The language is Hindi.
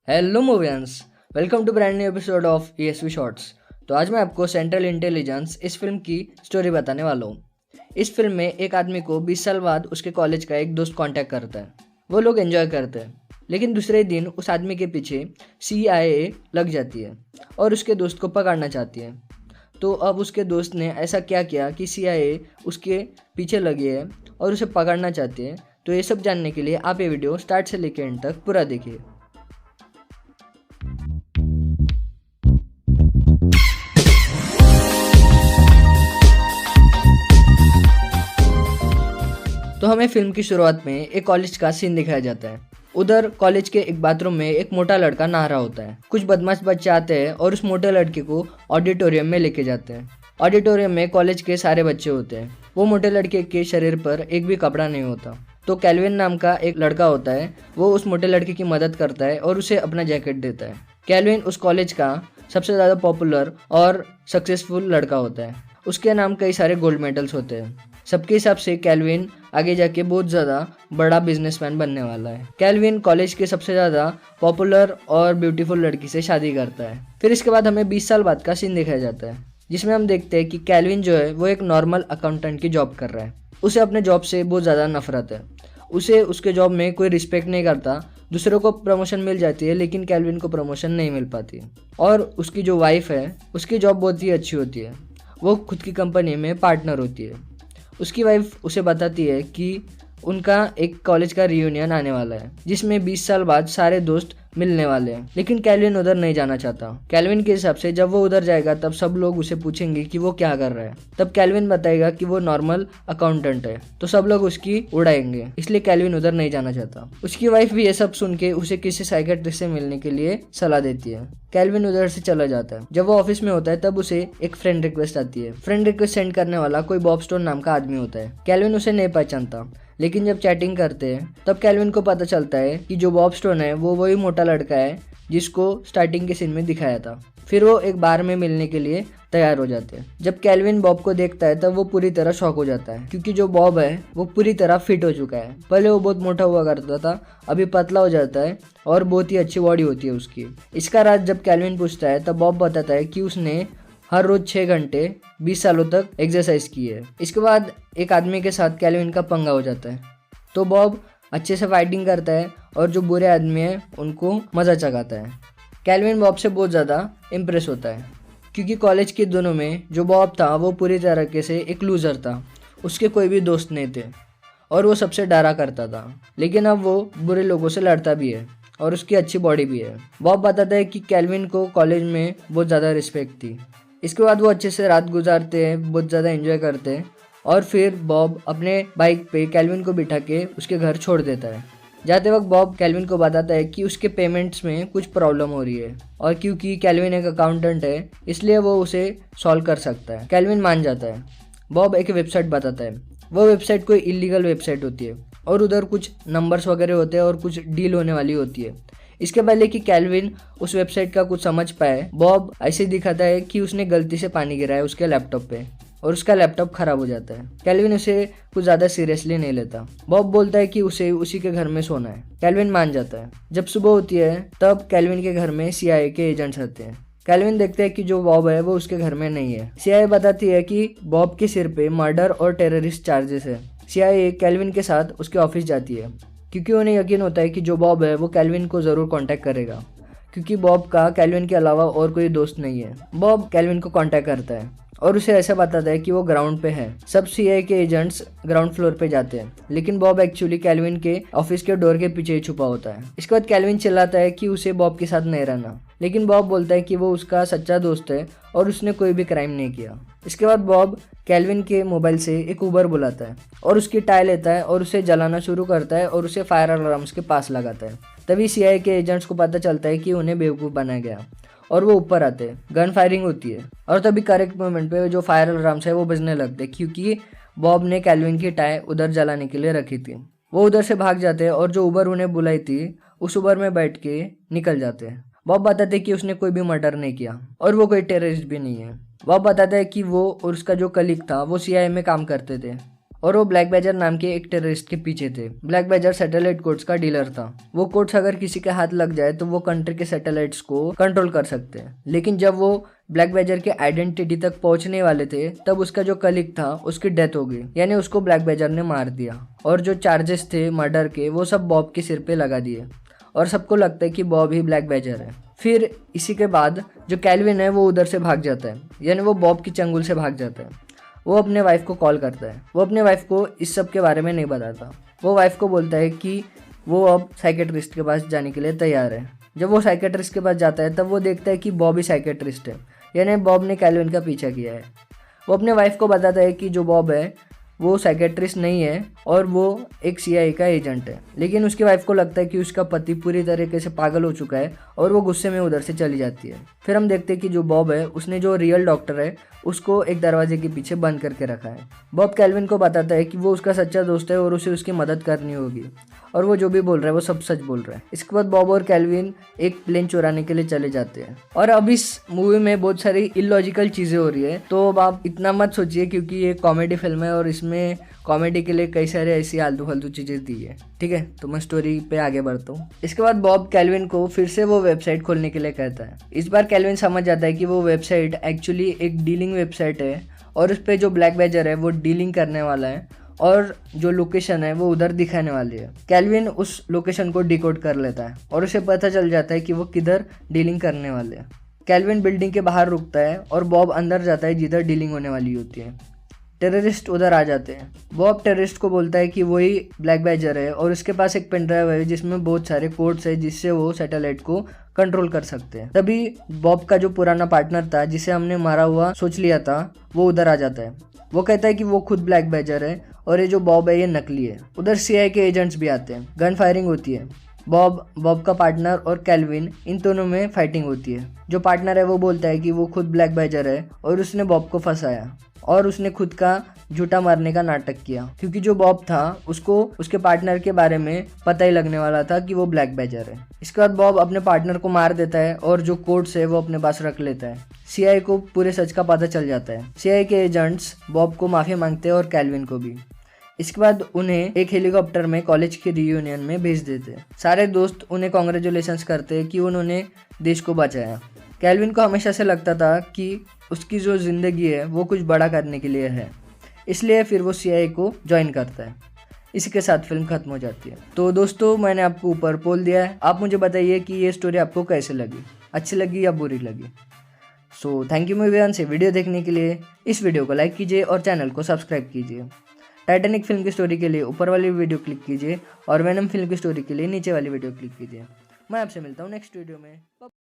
हेलो मूवियंस, welcome to brand new episode of ESV shorts. तो आज मैं आपको सेंट्रल इंटेलिजेंस इस फिल्म की स्टोरी बताने वाला हूँ। इस फिल्म में एक आदमी को 20 साल बाद उसके कॉलेज का एक दोस्त कांटेक्ट करता है। वो लोग एंजॉय करते हैं, लेकिन दूसरे दिन उस आदमी के पीछे CIA लग जाती है और उसके दोस्त को पकड़ना चाहती है। तो अब उसके दोस्त ने ऐसा क्या किया कि CIA उसके पीछे लगी है और उसे पकड़ना चाहती है। तो ये सब जानने के लिए आप ये वीडियो स्टार्ट से लेकर एंड तक पूरा देखिए। तो हमें फिल्म की शुरुआत में एक कॉलेज का सीन दिखाया जाता है। उधर कॉलेज के एक बाथरूम में एक मोटा लड़का नहा रहा होता है। कुछ बदमाश बच्चे आते हैं और उस मोटे लड़के को ऑडिटोरियम में लेके जाते हैं। ऑडिटोरियम में कॉलेज के सारे बच्चे होते हैं। वो मोटे लड़के के शरीर पर एक भी कपड़ा नहीं होता। तो कैल्विन नाम का एक लड़का होता है, वो उस मोटे लड़के की मदद करता है और उसे अपना जैकेट देता है। कैल्विन उस कॉलेज का सबसे ज़्यादा पॉपुलर और सक्सेसफुल लड़का होता है। उसके नाम कई सारे गोल्ड मेडल्स होते हैं। सबके हिसाब से कैल्विन आगे जाके बहुत ज़्यादा बड़ा बिजनेसमैन बनने वाला है। कैल्विन कॉलेज के सबसे ज़्यादा पॉपुलर और ब्यूटीफुल लड़की से शादी करता है। फिर इसके बाद हमें 20 साल बाद का सीन दिखाया जाता है, जिसमें हम देखते हैं कि कैल्विन जो है वो एक नॉर्मल अकाउंटेंट की जॉब कर रहा है। उसे अपने जॉब से बहुत ज़्यादा नफरत है। उसे उसके जॉब में कोई रिस्पेक्ट नहीं करता। दूसरों को प्रमोशन मिल जाती है, लेकिन कैल्विन को प्रमोशन नहीं मिल पाती। और उसकी जो वाइफ है, उसकी जॉब बहुत ही अच्छी होती है। वो खुद की कंपनी में पार्टनर होती है। उसकी वाइफ उसे बताती है कि उनका एक कॉलेज का रियूनियन आने वाला है, जिसमें 20 साल बाद सारे दोस्त मिलने वाले हैं। लेकिन कैल्विन उधर नहीं जाना चाहता। कैल्विन के हिसाब से जब वो उधर जाएगा तब सब लोग उसे पूछेंगे कि वो क्या कर रहा है। तब कैल्विन बताएगा कि वो नॉर्मल अकाउंटेंट है, तो सब लोग उसकी उड़ाएंगे। इसलिए कैल्विन उधर नहीं जाना चाहता। उसकी वाइफ भी ये सब सुन के उसे किसी साइकियाट्रिस्ट से मिलने के लिए सलाह देती है। कैल्विन उधर से चला जाता है। जब वो ऑफिस में होता है तब उसे एक फ्रेंड रिक्वेस्ट आती है। फ्रेंड रिक्वेस्ट सेंड करने वाला कोई बॉब स्टोन नाम का आदमी होता है। कैल्विन उसे नहीं पहचानता, लेकिन जब चैटिंग करते हैं तब कैल्विन को पता चलता है कि जो बॉब स्टोन है वो वही मोटा लड़का है जिसको स्टार्टिंग के सीन में दिखाया था। फिर वो एक बार में मिलने के लिए तैयार हो जाते हैं। जब कैल्विन बॉब को देखता है तब वो पूरी तरह शॉक हो जाता है, क्योंकि जो बॉब है वो पूरी तरह फिट हो चुका है। पहले वो बहुत मोटा हुआ करता था, अभी पतला हो जाता है और बहुत ही अच्छी बॉडी होती है उसकी। इसका राज जब कैल्विन पूछता है तब बॉब बताता है कि उसने हर रोज 6 घंटे 20 सालों तक एक्सरसाइज की है। इसके बाद एक आदमी के साथ कैल्विन का पंगा हो जाता है, तो बॉब अच्छे से फाइटिंग करता है और जो बुरे आदमी हैं उनको मज़ा चखाता है। कैल्विन बॉब से बहुत ज़्यादा इम्प्रेस होता है, क्योंकि कॉलेज के दिनों में जो बॉब था वो पूरी तरीके से एक लूज़र था। उसके कोई भी दोस्त नहीं थे और वो सबसे डरा करता था। लेकिन अब वो बुरे लोगों से लड़ता भी है और उसकी अच्छी बॉडी भी है। बॉब बताता है कि कैल्विन को कॉलेज में बहुत ज़्यादा रिस्पेक्ट थी। इसके बाद वो अच्छे से रात गुजारते हैं, बहुत ज़्यादा एंजॉय करते हैं और फिर बॉब अपने बाइक पे कैल्विन को बिठा के उसके घर छोड़ देता है। जाते वक्त बॉब कैल्विन को बताता है कि उसके पेमेंट्स में कुछ प्रॉब्लम हो रही है और क्योंकि कैल्विन एक अकाउंटेंट है इसलिए वो उसे सॉल्व कर सकता है। कैल्विन मान जाता है। बॉब एक वेबसाइट बताता है। वो वेबसाइट कोई इलीगल वेबसाइट होती है और उधर कुछ नंबर्स वगैरह होते हैं और कुछ डील होने वाली होती है। इसके पहले कि कैल्विन उस वेबसाइट का कुछ समझ पाए, बॉब ऐसे दिखाता है कि उसने गलती से पानी गिराया उसके लैपटॉप पे और उसका लैपटॉप खराब हो जाता है। कैल्विन उसे कुछ ज़्यादा सीरियसली नहीं लेता। बॉब बोलता है कि उसे उसी के घर में सोना है। कैल्विन मान जाता है। जब सुबह होती है तब कैल्विन के घर में CIA के एजेंट्स आते हैं। कैल्विन देखते हैं कि जो बॉब है वो उसके घर में नहीं है। CIA बताती है कि बॉब के सिर पे मर्डर और टेररिस्ट चार्जेस है। CIA कैल्विन के साथ उसके ऑफिस जाती है, क्योंकि उन्हें यकीन होता है कि जो बॉब है वो कैल्विन को ज़रूर कांटेक्ट करेगा, क्योंकि बॉब का कैल्विन के अलावा और कोई दोस्त नहीं है। बॉब कैल्विन को कांटेक्ट करता है और उसे ऐसा बताता है कि वो ग्राउंड पे है। सब CIA के एजेंट्स ग्राउंड फ्लोर पे जाते हैं, लेकिन बॉब एक्चुअली कैल्विन के ऑफिस के डोर के पीछे ही छुपा होता है। इसके बाद कैल्विन चिल्लाता है कि उसे बॉब के साथ नहीं रहना, लेकिन बॉब बोलता है कि वो उसका सच्चा दोस्त है और उसने कोई भी क्राइम नहीं किया। इसके बाद बॉब कैल्विन के मोबाइल से एक उबर बुलाता है और उसकी टाई लेता है और उसे जलाना शुरू करता है और उसे फायर अलार्म्स के पास लगाता है। तभी CIA के एजेंट्स को पता चलता है कि उन्हें बेवकूफ़ बनाया गया और वो ऊपर आते हैं। गन फायरिंग होती है और तभी करेक्ट मोमेंट पे जो फायर अलार्म्स है वो बजने लगते हैं, क्योंकि बॉब ने कैल्विन की टाई उधर जलाने के लिए रखी थी। वो उधर से भाग जाते हैं और जो उबर उन्हें बुलाई थी उस उबर में बैठ के निकल जाते हैं। बॉब बताते हैं कि उसने कोई भी मर्डर नहीं किया और वो कोई टेररिस्ट भी नहीं है। बॉब बताता है कि वो और उसका जो कलीग था वो CIA में काम करते थे और वो ब्लैक बैजर नाम के एक टेररिस्ट के पीछे थे। ब्लैक बैजर सैटेलाइट कोड्स का डीलर था। वो कोड्स अगर किसी के हाथ लग जाए तो वो कंट्री के सैटेलाइट्स को कंट्रोल कर सकते हैं। लेकिन जब वो ब्लैक बैजर के आइडेंटिटी तक पहुंचने वाले थे तब उसका जो कलीग था उसकी डेथ हो गई, यानी उसको ब्लैक बैजर ने मार दिया। और जो चार्जेस थे मर्डर के वो सब बॉब के सिर पे लगा दिए और सबको लगता है कि बॉब ही ब्लैक बैजर है। फिर इसी के बाद जो कैल्विन है वो उधर से भाग जाता है, यानी वो बॉब की चंगुल से भाग जाता है। वो अपने वाइफ को कॉल करता है। वो अपने वाइफ को इस सब के बारे में नहीं बताता। वो वाइफ को बोलता है कि वो अब साइकेट्रिस्ट के पास जाने के लिए तैयार है। जब वो साइकेट्रिस्ट के पास जाता है तब वो देखता है कि बॉब ही साइकेट्रिस्ट है, यानी बॉब ने कैल्विन का पीछा किया है। वो अपने वाइफ को बताता है कि जो बॉब है वो साइकेट्रिस्ट नहीं है और वो एक CIA का एजेंट है। लेकिन उसकी वाइफ को लगता है कि उसका पति पूरी तरीके से पागल हो चुका है और वो गुस्से में उधर से चली जाती है। फिर हम देखते हैं कि जो बॉब है उसने जो रियल डॉक्टर है उसको एक दरवाजे के पीछे बंद करके रखा है। बॉब कैल्विन को बताता है कि वो उसका सच्चा दोस्त है और उसे उसकी मदद करनी होगी और वो जो भी बोल रहा है वो सब सच बोल रहा है। इसके बाद बॉब और कैल्विन एक प्लेन चुराने के लिए चले जाते हैं। और अब इस मूवी में बहुत सारी इलॉजिकल चीज़ें हो रही है, तो अब आप इतना मत सोचिए क्योंकि ये कॉमेडी फिल्म है और इसमें कॉमेडी के लिए कई सारे ऐसी आलतू फालतू चीज़ें दी है। ठीक है, तो मैं स्टोरी पे आगे बढ़ता हूँ। इसके बाद बॉब कैल्विन को फिर से वो वेबसाइट खोलने के लिए कहता है। इस बार कैल्विन समझ जाता है कि वो वेबसाइट एक्चुअली एक डीलिंग वेबसाइट है और उस पर जो ब्लैक बैजर है वो डीलिंग करने वाला है और जो लोकेशन है वो उधर दिखाने वाली है। कैल्विन उस लोकेशन को डिकोड कर लेता है और उसे पता चल जाता है कि वो किधर डीलिंग करने वाले हैं। कैल्विन बिल्डिंग के बाहर रुकता है और बॉब अंदर जाता है जिधर डीलिंग होने वाली होती है। टेररिस्ट उधर आ जाते हैं। बॉब टेररिस्ट को बोलता है कि वही ब्लैक बैजर है और उसके पास एक पेन ड्राइव है जिसमें बहुत सारे कोड्स है जिससे वो सैटेलाइट को कंट्रोल कर सकते हैं। तभी बॉब का जो पुराना पार्टनर था जिसे हमने मारा हुआ सोच लिया था वो उधर आ जाता है। वो कहता है कि वो खुद ब्लैक बैजर है और ये जो बॉब है ये नकली है। उधर CIA के एजेंट्स भी आते हैं। गन फायरिंग होती है। बॉब का पार्टनर और कैल्विन इन दोनों में फाइटिंग होती है। जो पार्टनर है वो बोलता है कि वो खुद ब्लैक बैजर है और उसने बॉब को फंसाया और उसने खुद का झूठा मारने का नाटक किया क्योंकि जो बॉब था उसको उसके पार्टनर के बारे में पता ही लगने वाला था कि वो ब्लैक बैजर है। इसके बाद बॉब अपने पार्टनर को मार देता है और जो कोड्स है वो अपने पास रख लेता है। CIA को पूरे सच का पता चल जाता है। CIA के एजेंट्स बॉब को माफी मांगते हैं और कैल्विन को भी। इसके बाद उन्हें एक हेलीकॉप्टर में कॉलेज के रियूनियन में भेज देते हैं। सारे दोस्त उन्हें कॉन्ग्रेचुलेशंस करते हैं कि उन्होंने देश को बचाया। कैल्विन को हमेशा से लगता था कि उसकी जो ज़िंदगी है वो कुछ बड़ा करने के लिए है, इसलिए फिर वो CIA को ज्वाइन करता है। इसी के साथ फिल्म खत्म हो जाती है। तो दोस्तों मैंने आपको ऊपर पोल दिया है, आप मुझे बताइए कि ये स्टोरी आपको कैसे लगी, अच्छी लगी या बुरी लगी। सो थैंक यू मूवी से वीडियो देखने के लिए। इस वीडियो को लाइक कीजिए और चैनल को सब्सक्राइब कीजिए। टाइटैनिक फिल्म की स्टोरी के लिए ऊपर वाली वीडियो क्लिक कीजिए और वेनम फिल्म की स्टोरी के लिए नीचे वाली वीडियो क्लिक कीजिए। मैं आपसे मिलता हूँ नेक्स्ट वीडियो में।